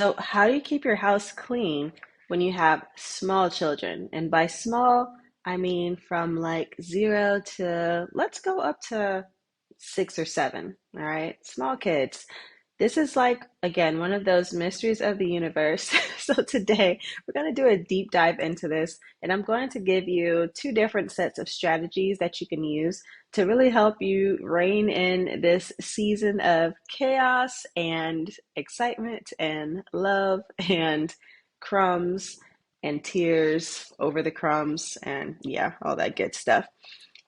So, how do you keep your house clean when you have small children? And by small, I mean from like zero to let's go up to 6 or 7. All right, small kids. This is like, again, one of those mysteries of the universe. So, today we're going to do a deep dive into this, and I'm going to give you two different sets of strategies that you can use to really help you rein in this season of chaos and excitement and love and crumbs and tears over the crumbs and yeah, all that good stuff.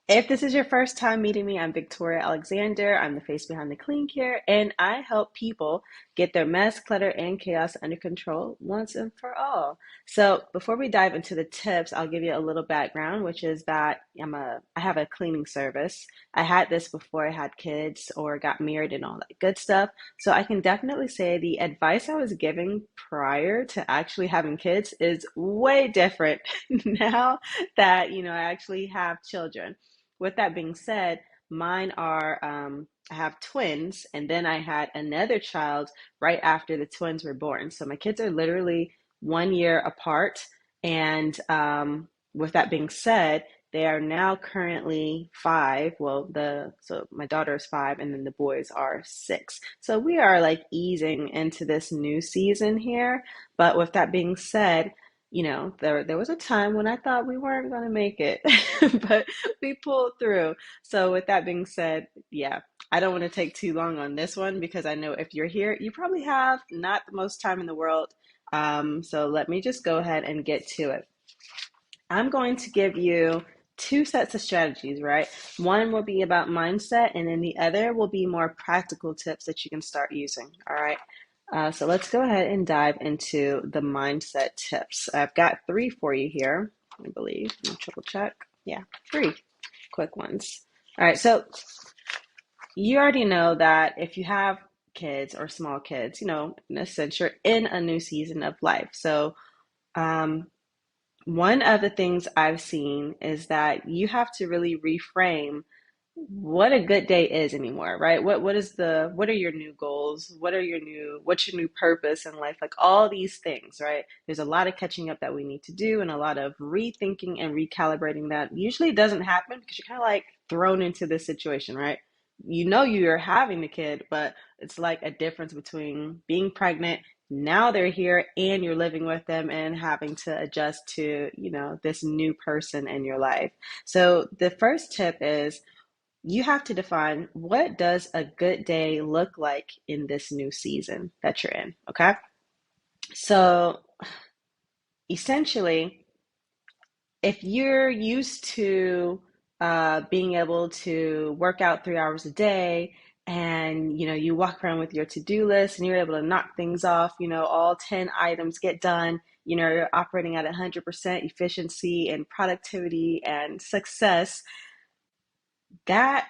If this is your first time meeting me, I'm Victoria Alexander. I'm the face behind the Clean Care, and I help people get their mess, clutter, and chaos under control once and for all. So, before we dive into the tips, I'll give you a little background, which is that I have a cleaning service. I had this before I had kids or got married and all that good stuff. So, I can definitely say the advice I was giving prior to actually having kids is way different now that, I actually have children. With that being said, mine are, I have twins, and then I had another child right after the twins were born. So my kids are literally 1 year apart. And with that being said, they are now currently 5. Well, so my daughter is 5, and then the boys are 6. So we are like easing into this new season here. But with that being said, there was a time when I thought we weren't going to make it, but we pulled through. So with that being said, yeah, I don't want to take too long on this one because I know if you're here, you probably have not the most time in the world. So let me just go ahead and get to it. I'm going to give you two sets of strategies, right? One will be about mindset, and then the other will be more practical tips that you can start using. All right. So let's go ahead and dive into the mindset tips. I've got 3 for you here, I believe. Let me triple check. Yeah, 3 quick ones. All right. So you already know that if you have kids or small kids, in a sense, you're in a new season of life. So, um, one of the things I've seen is that you have to really reframe what a good day is anymore, right? What are your new goals? What's your new purpose in life? Like all these things, right? There's a lot of catching up that we need to do and a lot of rethinking and recalibrating that usually doesn't happen because you're kind of like thrown into this situation, right? You know you're having the kid, but it's like a difference between being pregnant, now they're here and you're living with them and having to adjust to, this new person in your life. So the first tip is you have to define what does a good day look like in this new season that you're in, okay? So essentially, if you're used to being able to work out 3 hours a day and you walk around with your to-do list and you're able to knock things off, all 10 items get done, you're operating at 100% efficiency and productivity and success, that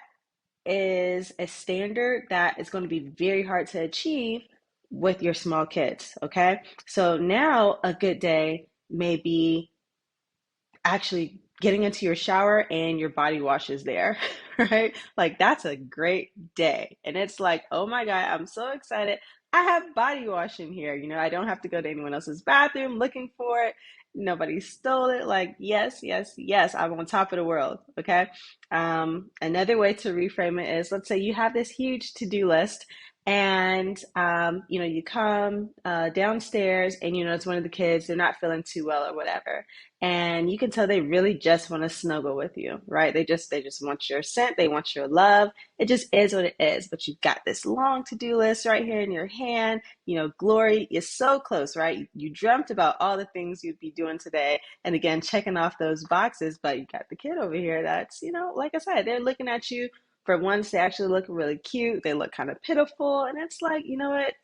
is a standard that is going to be very hard to achieve with your small kids, okay? So now a good day may be actually getting into your shower and your body wash is there, right? Like that's a great day. And it's like, oh my God, I'm so excited. I have body wash in here. I don't have to go to anyone else's bathroom looking for it. Nobody stole it. Like, yes, yes, yes, I'm on top of the world. Okay. Another way to reframe it is let's say you have this huge to-do list and you come downstairs and it's one of the kids, they're not feeling too well or whatever, and you can tell they really just want to snuggle with you, right? They just want your scent, they want your love. It just is what it is. But you've got this long to-do list right here in your hand. Glory is so close, right? You dreamt about all the things you'd be doing today, and again, checking off those boxes. But you got the kid over here that's, like I said, they're looking at you. For once, they actually look really cute. They look kind of pitiful, and it's like, you know what?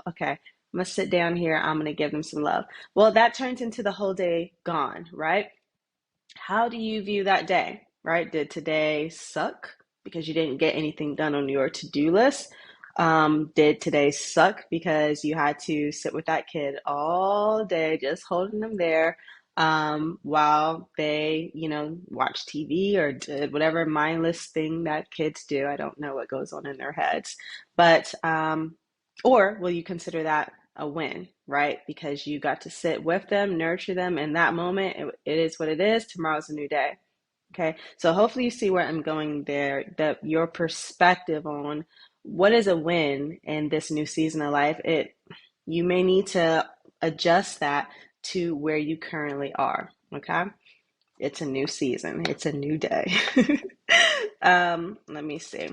Okay, I'm gonna sit down here. I'm gonna give them some love. Well, that turns into the whole day gone, right? How do you view that day, right? Did today suck because you didn't get anything done on your to-do list? Did today suck because you had to sit with that kid all day, just holding them there, while they, watch TV or did whatever mindless thing that kids do? I don't know what goes on in their heads, but or will you consider that a win, right? Because you got to sit with them, nurture them in that moment. It is what it is. Tomorrow's a new day. Okay. So hopefully you see where I'm going there, that your perspective on what is a win in this new season of life, you may need to adjust that to where you currently are. Okay. It's a new season. It's a new day. Let me see.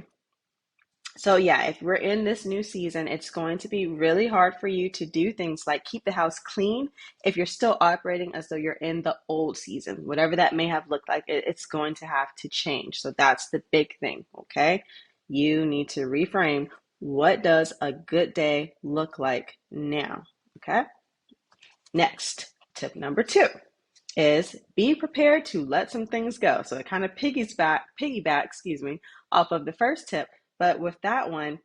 So yeah, if we're in this new season, it's going to be really hard for you to do things like keep the house clean if you're still operating as though you're in the old season. Whatever that may have looked like, it's going to have to change. So that's the big thing, okay? You need to reframe, what does a good day look like now, okay? Next, tip number 2 is be prepared to let some things go. So it kind of piggyback, off of the first tip, but with that one,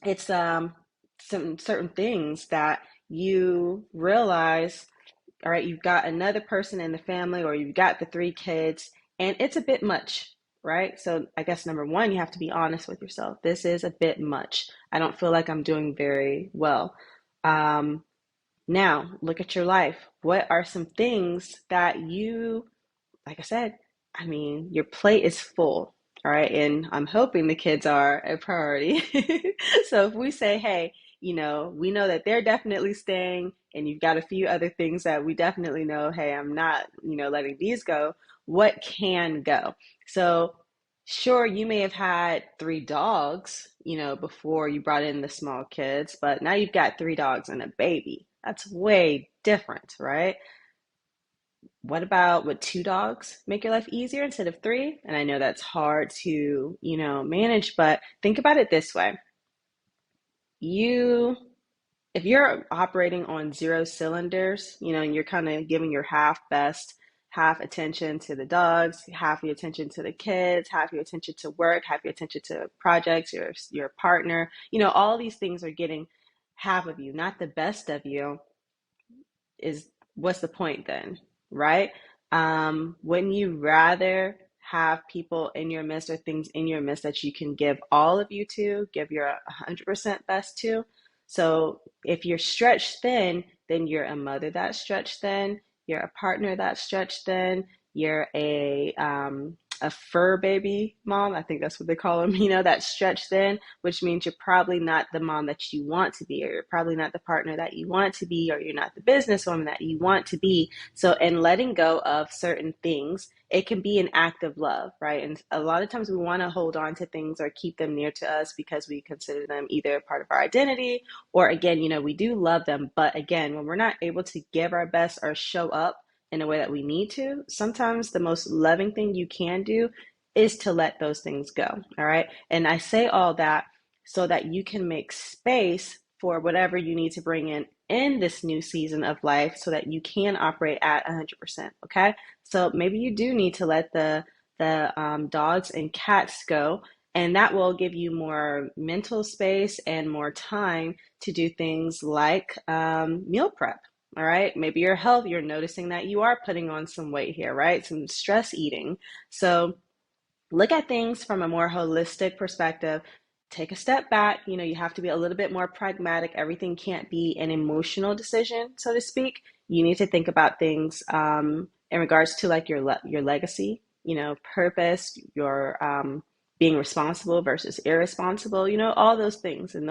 it's some certain things that you realize, all right, you've got another person in the family, or you've got the 3 kids, and it's a bit much, right? So I guess number 1, you have to be honest with yourself. This is a bit much. I don't feel like I'm doing very well. Now look at your life. What are some things that you, like I said, I mean, your plate is full, all right? And I'm hoping the kids are a priority. So if we say, hey, we know that they're definitely staying, and you've got a few other things that we definitely know, hey, I'm not, letting these go. What can go? So sure, you may have had 3 dogs, before you brought in the small kids, but now you've got 3 dogs and a baby. That's way different, right? What about, would 2 dogs make your life easier instead of 3? And I know that's hard to, manage, but think about it this way. If you're operating on 0 cylinders, and you're kind of giving your half attention to the dogs, half your attention to the kids, half your attention to work, half your attention to projects, your partner, all these things are getting half of you, not the best of you. Is What's the point then, right? Wouldn't you rather have people in your midst, or things in your midst, that you can give all of you to, give your 100% best to? So if you're stretched thin, then you're a mother that's stretched thin, you're a partner that's stretched thin, you're a fur baby mom, I think that's what they call them, that's stretched thin, which means you're probably not the mom that you want to be, or you're probably not the partner that you want to be, or you're not the businesswoman that you want to be. So in letting go of certain things, it can be an act of love, right? And a lot of times we want to hold on to things or keep them near to us because we consider them either a part of our identity, or again, we do love them. But again, when we're not able to give our best or show up in a way that we need to, sometimes the most loving thing you can do is to let those things go. All right. And I say all that so that you can make space for whatever you need to bring in this new season of life, so that you can operate at 100%. Okay. So maybe you do need to let the dogs and cats go, and that will give you more mental space and more time to do things like meal prep. All right. Maybe your health, you're noticing that you are putting on some weight here, right? Some stress eating. So look at things from a more holistic perspective. Take a step back. You have to be a little bit more pragmatic. Everything can't be an emotional decision, so to speak. You need to think about things in regards to like your legacy, purpose, your being responsible versus irresponsible, all those things. And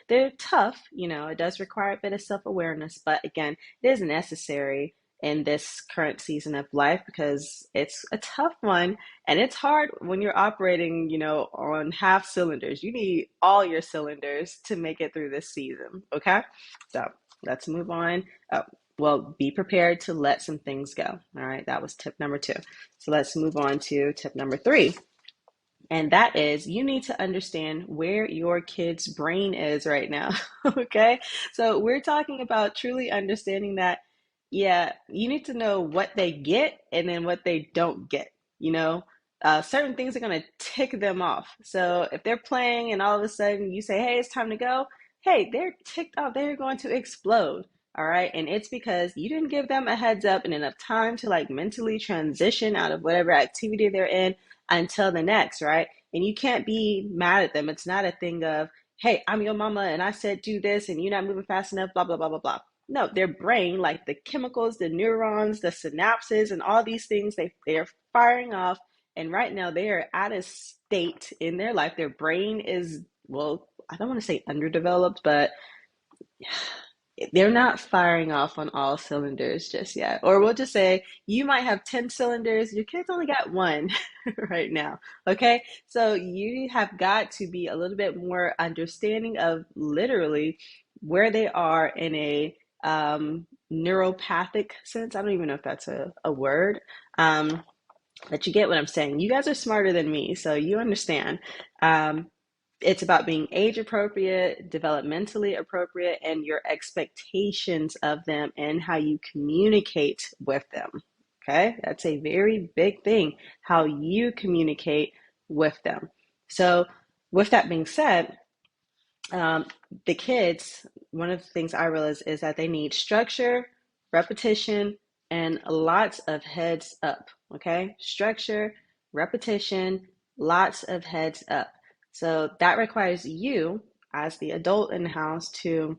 they're tough. It does require a bit of self-awareness, but again, it is necessary in this current season of life, because it's a tough one, and it's hard when you're operating, on half cylinders. You need all your cylinders to make it through this season. Okay. So let's move on. Oh, well, be prepared to let some things go. All right. That was tip number 2. So let's move on to tip number 3. And that is, you need to understand where your kid's brain is right now. Okay. So we're talking about truly understanding that, yeah, you need to know what they get and then what they don't get. Certain things are going to tick them off. So if they're playing and all of a sudden you say, hey, it's time to go, hey, they're ticked off. They're going to explode. All right. And it's because you didn't give them a heads up and enough time to like mentally transition out of whatever activity they're in until the next, right? And you can't be mad at them. It's not a thing of, hey, I'm your mama and I said do this and you're not moving fast enough, blah, blah, blah, blah, blah. No, their brain, like the chemicals, the neurons, the synapses, and all these things, they're firing off. And right now they are at a state in their life. Their brain is, well, I don't want to say underdeveloped, but they're not firing off on all cylinders just yet. Or we'll just say you might have 10 cylinders, your kids only got one right now. Okay. So you have got to be a little bit more understanding of literally where they are in a neuropathic sense. I don't even know if that's a word. But you get what I'm saying. You guys are smarter than me, so you understand. Um, it's about being age appropriate, developmentally appropriate, and your expectations of them and how you communicate with them. Okay, that's a very big thing, how you communicate with them. So, with that being said, um, the kids, one of the things I realize is that they need structure, repetition, and lots of heads up. Okay, structure, repetition, lots of heads up. So that requires you, as the adult in the house, to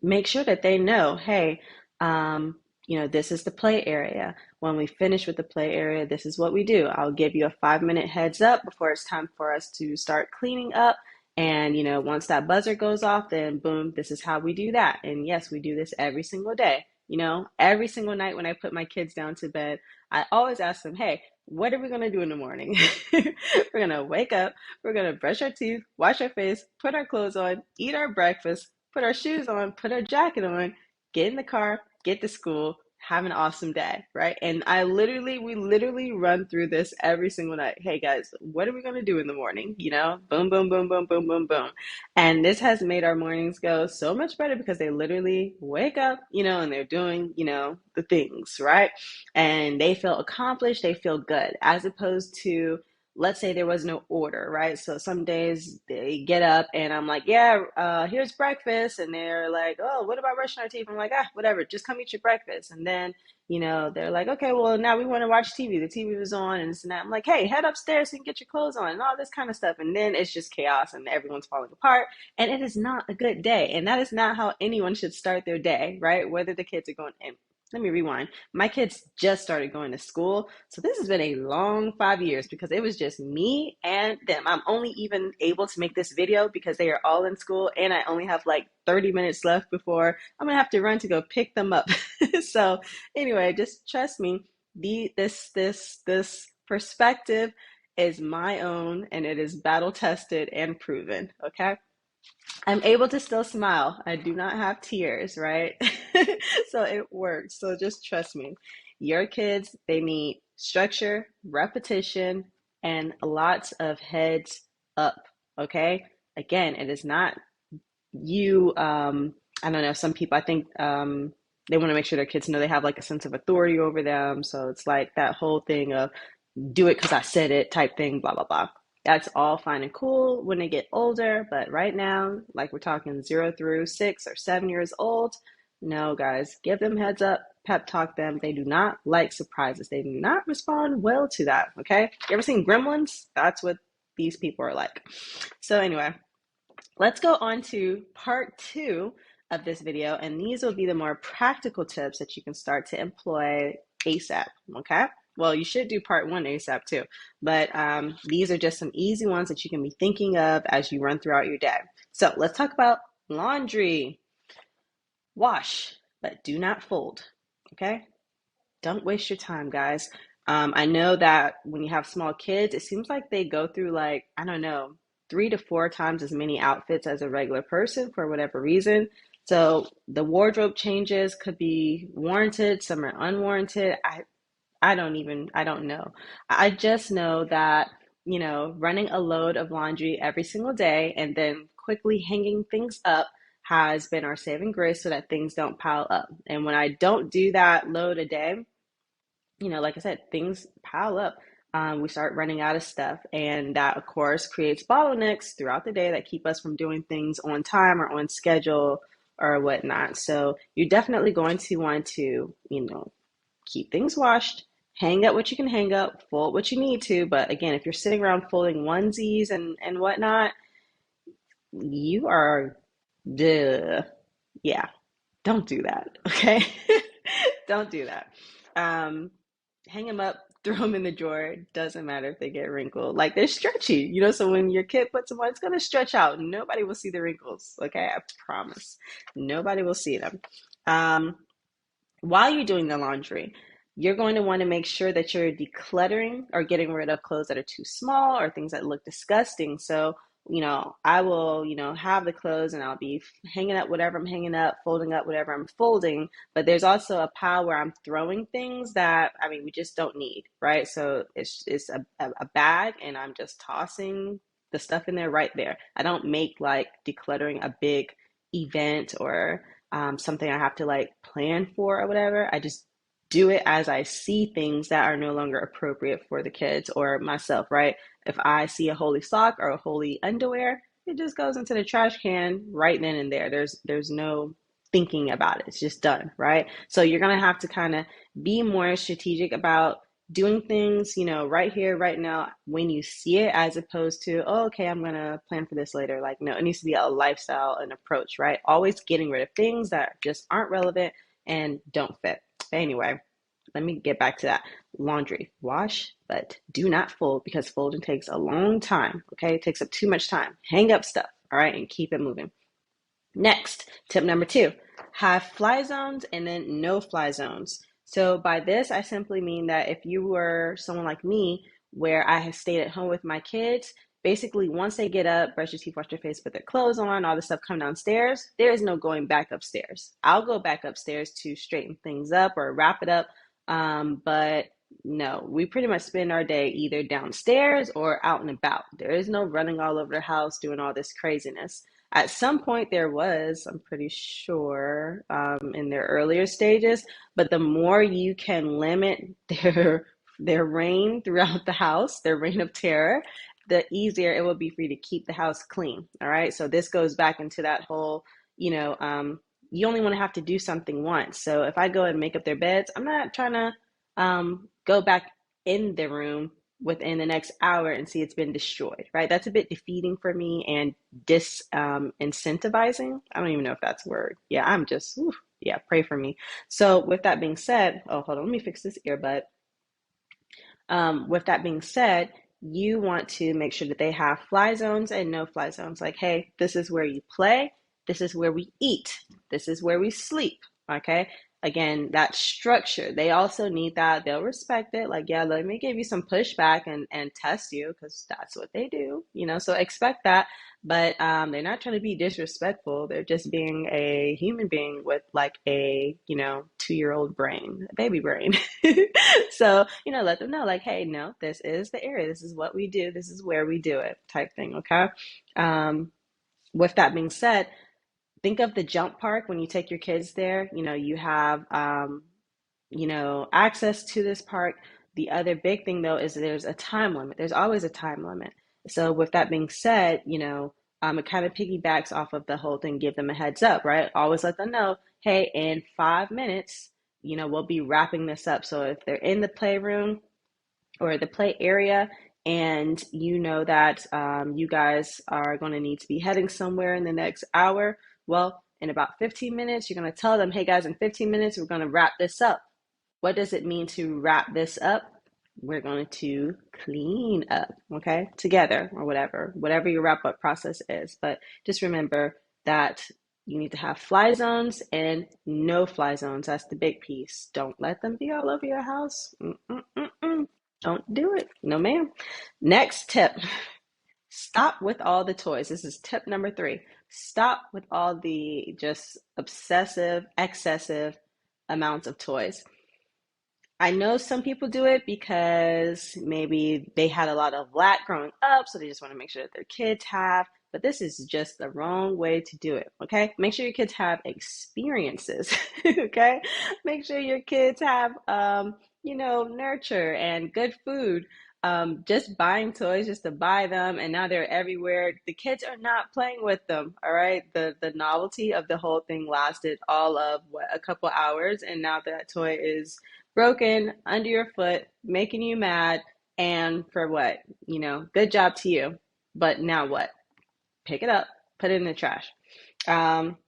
make sure that they know, hey, this is the play area. When we finish with the play area, this is what we do. I'll give you a 5 minute heads up before it's time for us to start cleaning up. And, once that buzzer goes off, then boom, this is how we do that. And yes, we do this every single day. Every single night when I put my kids down to bed, I always ask them, hey, what are we going to do in the morning? We're going to wake up, we're going to brush our teeth, wash our face, put our clothes on, eat our breakfast, put our shoes on, put our jacket on, get in the car, get to school, have an awesome day, right? And we literally run through this every single night. Hey guys, what are we going to do in the morning? Boom, boom, boom, boom, boom, boom, boom. And this has made our mornings go so much better because they literally wake up, and they're doing, the things, right? And they feel accomplished, they feel good, as opposed to, let's say there was no order, right? So some days they get up and I'm like, yeah, here's breakfast. And they're like, oh, what about brushing our teeth? I'm like, whatever, just come eat your breakfast. And then, they're like, okay, well, now we want to watch TV. The TV was on and this and that. I'm like, hey, head upstairs so you can get your clothes on and all this kind of stuff. And then it's just chaos and everyone's falling apart. And it is not a good day. And that is not how anyone should start their day, right? Whether the kids are going in. Let me rewind. My kids just started going to school. So this has been a long 5 years because it was just me and them. I'm only even able to make this video because they are all in school and I only have like 30 minutes left before I'm going to have to run to go pick them up. So anyway, just trust me. This perspective is my own and it is battle tested and proven. Okay. I'm able to still smile. I do not have tears, right? So it works. So just trust me. Your kids, they need structure, repetition, and lots of heads up. Okay. Again, it is not you. I don't know. Some people, I think, they want to make sure their kids know they have like a sense of authority over them. So it's like that whole thing of do it because I said it type thing, blah, blah, blah. That's all fine and cool when they get older. But right now, like we're talking 0 through 6 or 7 years old, no, guys, give them heads up, pep talk them. They do not like surprises. They do not respond well to that. Okay. You ever seen Gremlins? That's what these people are like. So anyway, let's go on to part 2 of this video. And these will be the more practical tips that you can start to employ ASAP. Okay. Well, you should do part 1 ASAP too, but these are just some easy ones that you can be thinking of as you run throughout your day. So let's talk about laundry. Wash, but do not fold, okay? Don't waste your time, guys. I know that when you have small kids, it seems like they go through like, I don't know, 3 to 4 times as many outfits as a regular person for whatever reason. So the wardrobe changes could be warranted, some are unwarranted. I don't know. I just know that, running a load of laundry every single day and then quickly hanging things up has been our saving grace so that things don't pile up. And when I don't do that load a day, like I said, things pile up. We start running out of stuff. And that, of course, creates bottlenecks throughout the day that keep us from doing things on time or on schedule or whatnot. So you're definitely going to want to, keep things washed, hang up what you can hang up, fold what you need to. But again, if you're sitting around folding onesies and whatnot, You are, duh. Yeah, don't do that, okay? Don't do that. Um, Hang them up, throw them in the drawer. Doesn't matter if they get wrinkled. Like they're stretchy, so when your kid puts them on, it's gonna stretch out. Nobody will see the wrinkles, okay? I promise. Nobody will see them. Um, while you're doing the laundry, you're going to want to make sure that you're decluttering or getting rid of clothes that are too small or things that look disgusting. So, I will, have the clothes and I'll be hanging up whatever I'm hanging up, folding up whatever I'm folding. But there's also a pile where I'm throwing things that, I mean, we just don't need, right? So it's a bag and I'm just tossing the stuff in there right there. I don't make like decluttering a big event or something I have to like plan for or whatever. I just do it as I see things that are no longer appropriate for the kids or myself, right? If I see a holy sock or a holy underwear, it just goes into the trash can right then and there. There's no thinking about it. It's just done, right? So you're gonna have to kind of be more strategic about doing things, right here, right now, when you see it, as opposed to, oh, okay, I'm gonna plan for this later. Like, no, it needs to be a lifestyle and approach, right? Always getting rid of things that just aren't relevant and don't fit. But anyway, let me get back to that. Laundry, wash, but do not fold because folding takes a long time. Okay, it takes up too much time. Hang up stuff, all right, and keep it moving. Next, tip number two, have fly zones and then no fly zones. So by this, I simply mean that if you were someone like me, where I have stayed at home with my kids, basically once they get up, brush your teeth, wash their face, put their clothes on, all the stuff come downstairs, there is no going back upstairs. I'll go back upstairs to straighten things up or wrap it up. But no, we pretty much spend our day either downstairs or out and about. There is no running all over the house doing all this craziness. At some point, there was, I'm pretty sure, in their earlier stages, but the more you can limit their reign throughout the house, their reign of terror, the easier it will be for you to keep the house clean. All right. So this goes back into that whole, you only want to have to do something once. So if I go and make up their beds, I'm not trying to go back in the room within the next hour and see it's been destroyed, right? That's a bit defeating for me and incentivizing. I don't even know if that's a word. Yeah, I'm just, yeah, pray for me. So with that being said, oh, hold on, let me fix this earbud. With that being said, you want to make sure that they have fly zones and no fly zones. Like, hey, this is where you play. This is where we eat. This is where we sleep. Okay. Again, that structure, they also need that. They'll respect it. Like, yeah, let me give you some pushback and test you because that's what they do, so expect that. But they're not trying to be disrespectful. They're just being a human being with like a, 2-year-old brain, a baby brain. So, let them know like, hey, no, this is the area. This is what we do. This is where we do it type thing. Okay. Um, with that being said, think of the jump park when you take your kids there. You have, access to this park. The other big thing though is there's a time limit. There's always a time limit. So with that being said, it kind of piggybacks off of the whole thing. Give them a heads up, right? Always let them know, hey, in 5 minutes, we'll be wrapping this up. So if they're in the playroom or the play area and you know that you guys are going to need to be heading somewhere in the next hour, well, in about 15 minutes, you're going to tell them, hey guys, in 15 minutes, we're going to wrap this up. What does it mean to wrap this up? We're going to clean up, okay, together or whatever your wrap up process is. But just remember that you need to have fly zones and no fly zones. That's the big piece. Don't let them be all over your house. Don't do it. No, ma'am. Next tip. Stop with all the toys. This is tip number 3. Stop with all the just obsessive, excessive amounts of toys. I know some people do it because maybe they had a lot of lack growing up, so they just want to make sure that their kids have, but this is just the wrong way to do it, okay? Make sure your kids have experiences, okay? Make sure your kids have, nurture and good food. Just buying toys just to buy them and now they're everywhere. The kids are not playing with them, all right? The novelty of the whole thing lasted all of a couple hours, and now that toy is broken under your foot, making you mad, and for what? Good job to you. But now what? Pick it up, Put it in the trash. Um,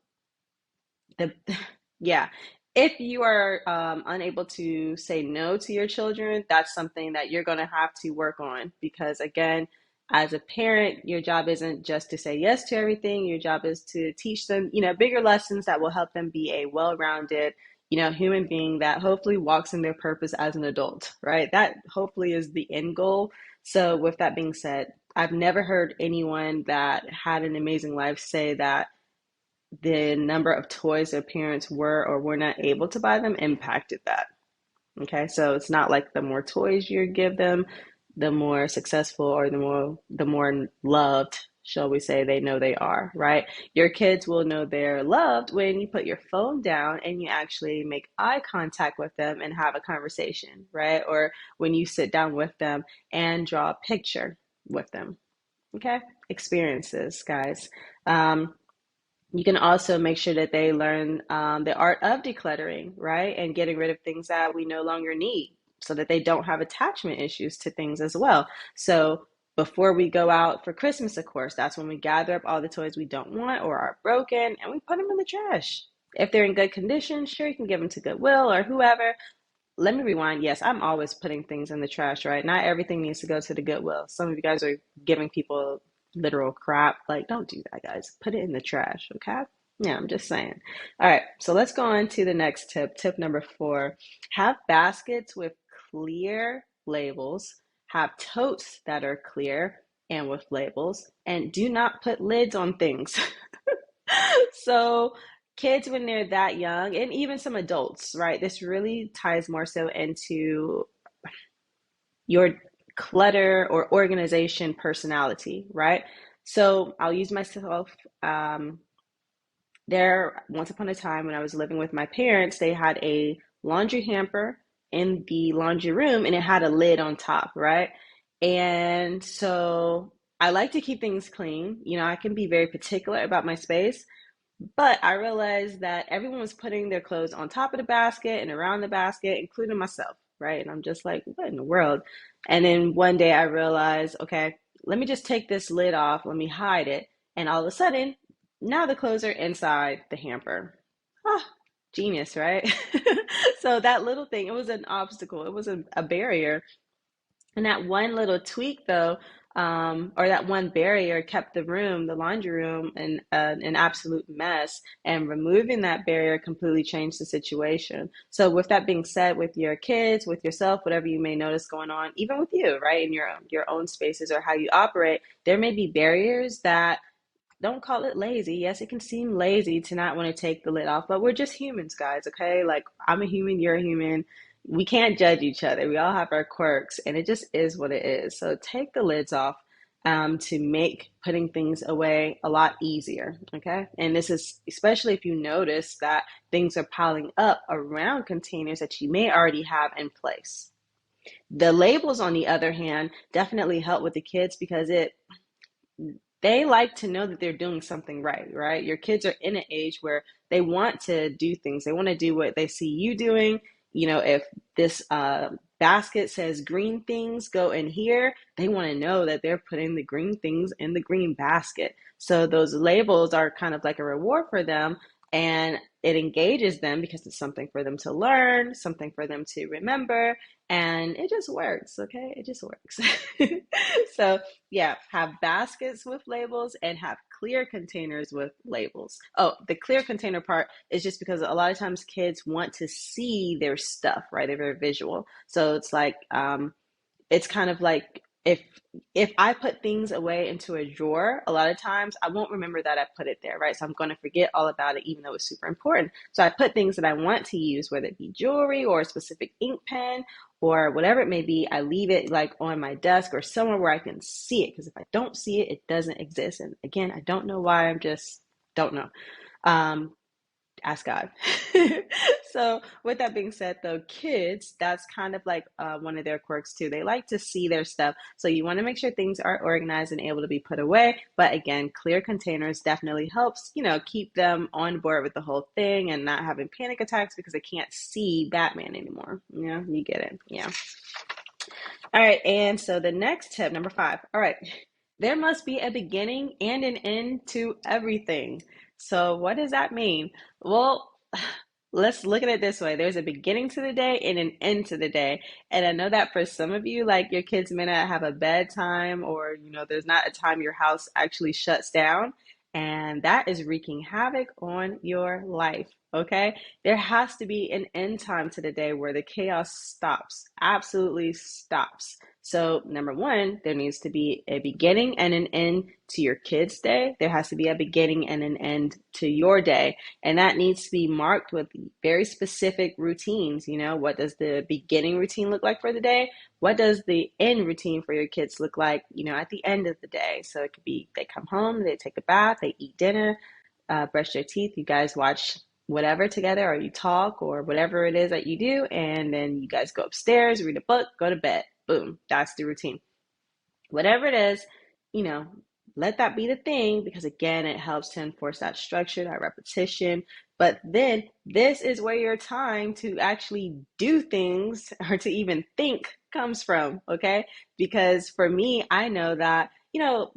the yeah, if you are unable to say no to your children, that's something that you're going to have to work on, because again, as a parent, your job isn't just to say yes to everything. Your job is to teach them, bigger lessons that will help them be a well-rounded, human being that hopefully walks in their purpose as an adult, right? That hopefully is the end goal. So with that being said, I've never heard anyone that had an amazing life say that the number of toys their parents were or were not able to buy them impacted that. Okay, so it's not like the more toys you give them, the more successful or the more loved, shall we say, they know they are, right? Your kids will know they're loved when you put your phone down and you actually make eye contact with them and have a conversation, right? Or when you sit down with them and draw a picture with them. Okay, experiences, guys. Um, you can also make sure that they learn the art of decluttering, right? And getting rid of things that we no longer need so that they don't have attachment issues to things as well. So before we go out for Christmas, of course, that's when we gather up all the toys we don't want or are broken and we put them in the trash. If they're in good condition, sure, you can give them to Goodwill or whoever. Let me rewind. Yes, I'm always putting things in the trash, right? Not everything needs to go to the Goodwill. Some of you guys are giving people literal crap. Like, don't do that, guys. Put it in the trash, okay? Yeah, I'm just saying. All right, so let's go on to the next tip. Tip number 4, have baskets with clear labels, have totes that are clear and with labels, and do not put lids on things. So kids when they're that young, and even some adults, right? This really ties more so into your clutter or organization personality, right? So I'll use myself. Um, there, once upon a time when I was living with my parents, they had a laundry hamper in the laundry room and it had a lid on top, right? And so I like to keep things clean. I can be very particular about my space. But I realized that everyone was putting their clothes on top of the basket and around the basket, including myself, right? And I'm just like, what in the world? And then one day I realized, okay, let me just take this lid off, let me hide it. And all of a sudden, now the clothes are inside the hamper. Ah, genius, right? So that little thing, it was an obstacle, it was a barrier, and that one little tweak, though, or that one barrier kept the laundry room, in an absolute mess. And removing that barrier completely changed the situation. So, with that being said, with your kids, with yourself, whatever you may notice going on, even with you, right, in your own spaces or how you operate, there may be barriers that, don't call it lazy. Yes, it can seem lazy to not want to take the lid off, but we're just humans, guys, okay? Like, I'm a human, you're a human. We can't judge each other. We all have our quirks, and it just is what it is. So take the lids off to make putting things away a lot easier, okay? And this is especially if you notice that things are piling up around containers that you may already have in place. The labels, on the other hand, definitely help with the kids because they like to know that they're doing something right, right? Your kids are in an age where they want to do things. They want to do what they see you doing. If this basket says green things go in here, they want to know that they're putting the green things in the green basket. So those labels are kind of like a reward for them, and it engages them because it's something for them to learn, something for them to remember, and it just works, okay? It just works. So yeah, have baskets with labels and have clear containers with labels. Oh, the clear container part is just because a lot of times kids want to see their stuff, right? They're very visual. So it's kind of like if I put things away into a drawer, a lot of times I won't remember that I put it there, right? So I'm going to forget all about it, even though it's super important. So I put things that I want to use, whether it be jewelry or a specific ink pen or whatever it may be. I leave it like on my desk or somewhere where I can see it, because if I don't see it, it doesn't exist. And again, I don't know why. I'm just don't know. Um, Ask God. So, with that being said, though, kids, that's kind of like one of their quirks too. They like to see their stuff. So, you want to make sure things are organized and able to be put away. But again, clear containers definitely helps, keep them on board with the whole thing and not having panic attacks because they can't see Batman anymore. Yeah, you get it. Yeah. All right. And so, the next tip, number 5. All right. There must be a beginning and an end to everything. So, what does that mean? Well, let's look at it this way. There's a beginning to the day and an end to the day. And I know that for some of you, like your kids may not have a bedtime or, there's not a time your house actually shuts down. And that is wreaking havoc on your life. Okay. There has to be an end time to the day where the chaos stops, absolutely stops. So, number one, there needs to be a beginning and an end to your kids' day. There has to be a beginning and an end to your day. And that needs to be marked with very specific routines. What does the beginning routine look like for the day? What does the end routine for your kids look like, at the end of the day? So it could be they come home, they take a bath, they eat dinner, brush their teeth, you guys watch whatever together, or you talk, or whatever it is that you do, and then you guys go upstairs, read a book, go to bed. Boom, that's the routine. Whatever it is, you know, let that be the thing, because again, it helps to enforce that structure, that repetition. But then this is where your time to actually do things or to even think comes from, okay? Because for me, I know that,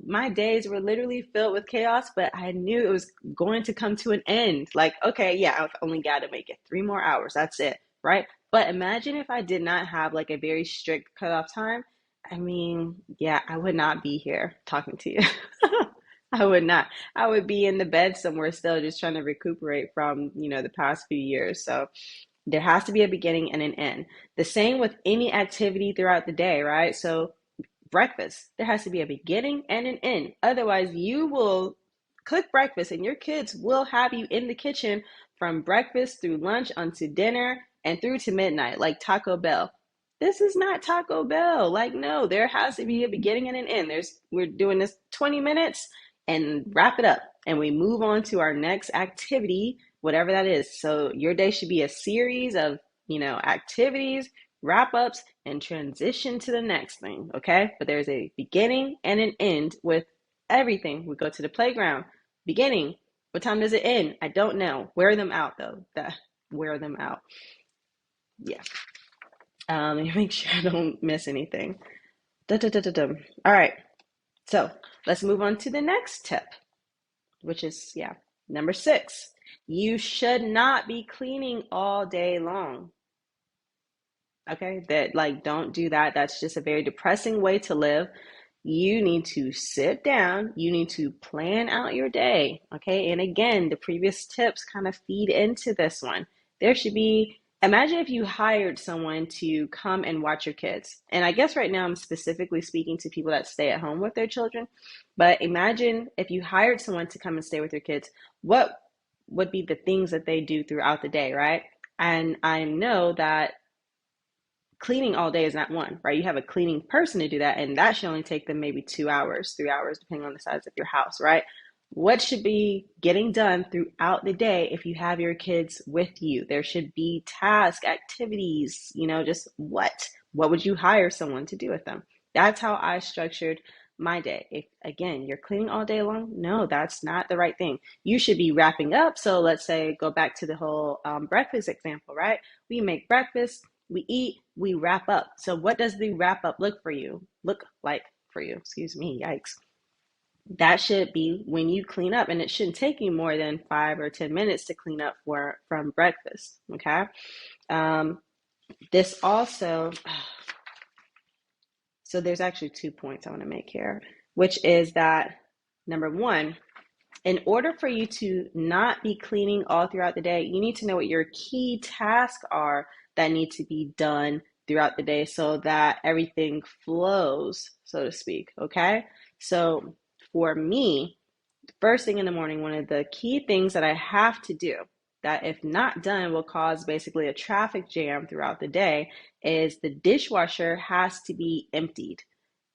my days were literally filled with chaos, but I knew it was going to come to an end. Like, okay, yeah, I've only got to make it 3 more hours. That's it, right? But imagine if I did not have like a very strict cutoff time. I mean, yeah, I would not be here talking to you. I would not. I would be in the bed somewhere still just trying to recuperate from, the past few years. So there has to be a beginning and an end. The same with any activity throughout the day, right? So breakfast, there has to be a beginning and an end. Otherwise, you will cook breakfast and your kids will have you in the kitchen from breakfast through lunch onto dinner and through to midnight, like Taco Bell. This is not Taco Bell. Like, no, there has to be a beginning and an end. We're doing this 20 minutes and wrap it up. And we move on to our next activity, whatever that is. So your day should be a series of, activities, wrap ups, and transition to the next thing, okay? But there's a beginning and an end with everything. We go to the playground. Beginning. What time does it end? I don't know. Wear them out though. Wear them out. Yeah. Make sure I don't miss anything. Da, da, da, da, da. All right. So let's move on to the next tip, which is, number 6. You should not be cleaning all day long. Okay, that like don't do that. That's just a very depressing way to live. You need to sit down, you need to plan out your day. Okay, and again, the previous tips kind of feed into this one. There should be, imagine if you hired someone to come and watch your kids. And I guess right now I'm specifically speaking to people that stay at home with their children, but imagine if you hired someone to come and stay with your kids, what would be the things that they do throughout the day, right? And I know that cleaning all day is not one, right? You have a cleaning person to do that, and that should only take them maybe 2 hours, 3 hours, depending on the size of your house, right? What should be getting done throughout the day if you have your kids with you? There should be task activities, just what would you hire someone to do with them? That's how I structured my day. If again, you're cleaning all day long, no, that's not the right thing. You should be wrapping up. So let's say go back to the whole breakfast example, right? We make breakfast, we eat, we wrap up. So what does the wrap up look like for you? Excuse me, yikes. That should be when you clean up, and it shouldn't take you more than 5 or 10 minutes to clean up from breakfast. Okay. Um, this also, so there's actually 2 points I want to make here, which is that number one, in order for you to not be cleaning all throughout the day, you need to know what your key tasks are that need to be done throughout the day so that everything flows, so to speak. Okay. So for me, first thing in the morning, one of the key things that I have to do that if not done will cause basically a traffic jam throughout the day is the dishwasher has to be emptied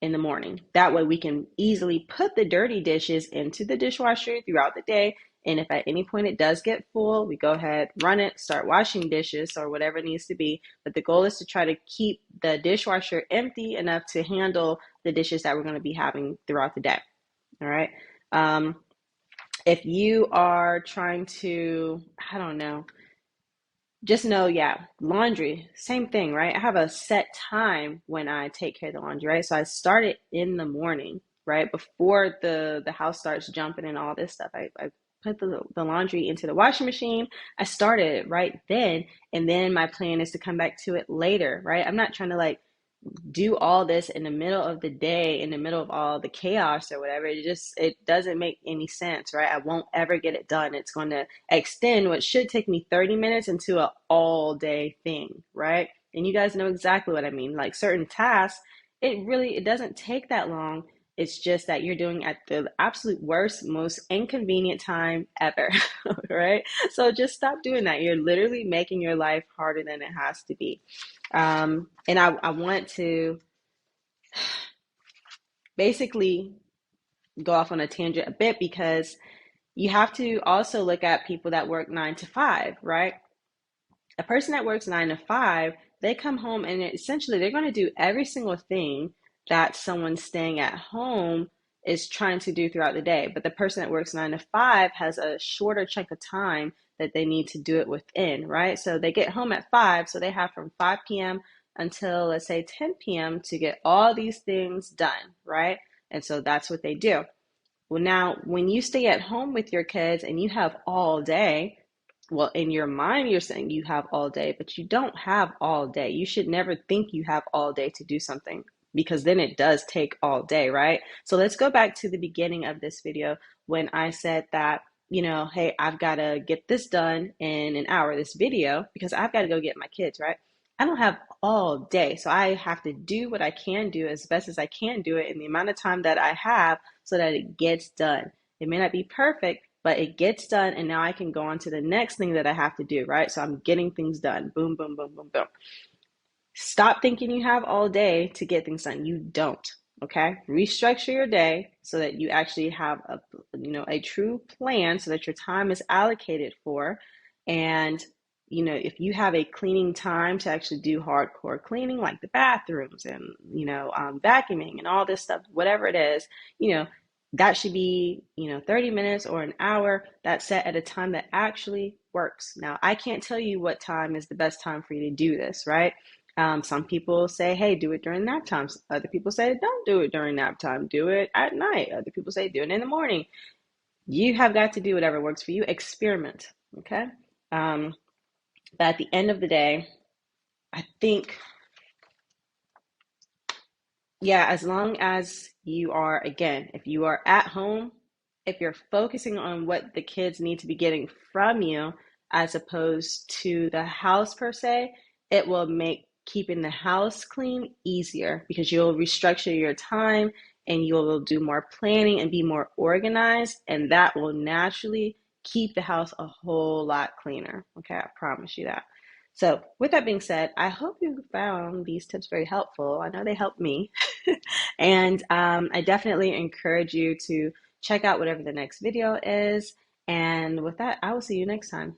in the morning. That way we can easily put the dirty dishes into the dishwasher throughout the day. And if at any point it does get full, we go ahead, run it, start washing dishes or whatever it needs to be. But the goal is to try to keep the dishwasher empty enough to handle the dishes that we're going to be having throughout the day. All right. If you are trying to, I don't know, just know, laundry, same thing, right? I have a set time when I take care of the laundry, right? So I start it in the morning. right? Before the house starts jumping and all this stuff. I put the laundry into the washing machine. I started it right then, and then my plan is to come back to it later, right? I'm not trying to like do all this in the middle of the day, in the middle of all the chaos or whatever. It doesn't make any sense, right? I won't ever get it done. It's going to extend what should take me 30 minutes into an all day thing, right? And you guys know exactly what I mean. Like certain tasks, it doesn't take that long. It's just that you're doing at the absolute worst, most inconvenient time ever, right? So just stop doing that. You're literally making your life harder than it has to be. And I want to basically go off on a tangent a bit because you have to also look at people that work 9 to 5, right? A person that works 9 to 5, they come home and essentially they're going to do every single thing that someone staying at home is trying to do throughout the day. But the person that works 9 to 5 has a shorter chunk of time that they need to do it within, right? So they get home at 5, so they have from 5 p.m. until let's say 10 p.m. to get all these things done, right? And so that's what they do. Well, now, when you stay at home with your kids and you have all day, well, in your mind, you're saying you have all day, but you don't have all day. You should never think you have all day to do something because then it does take all day, right? So let's go back to the beginning of this video when I said that, hey, I've got to get this done in an hour, this video, because I've got to go get my kids, right? I don't have all day. So I have to do what I can do as best as I can do it in the amount of time that I have so that it gets done. It may not be perfect, but it gets done. And now I can go on to the next thing that I have to do, right? So I'm getting things done. Boom, boom, boom, boom, boom. Stop thinking you have all day to get things done. You don't. Okay. Restructure your day so that you actually have a true plan so that your time is allocated for. And if you have a cleaning time to actually do hardcore cleaning, like the bathrooms and, vacuuming and all this stuff, whatever it is, that should be, 30 minutes or an hour that's set at a time that actually works. Now, I can't tell you what time is the best time for you to do this, right? Some people say, hey, do it during nap times. Other people say, don't do it during nap time. Do it at night. Other people say, do it in the morning. You have got to do whatever works for you. Experiment, okay? But at the end of the day, I think, yeah, as long as you are, again, if you are at home, if you're focusing on what the kids need to be getting from you as opposed to the house per se, it will make keeping the house clean easier because you'll restructure your time and you'll do more planning and be more organized, and that will naturally keep the house a whole lot cleaner. Okay, I promise you that. So, with that being said, I hope you found these tips very helpful. I know they helped me. And I definitely encourage you to check out whatever the next video is. And with that, I will see you next time.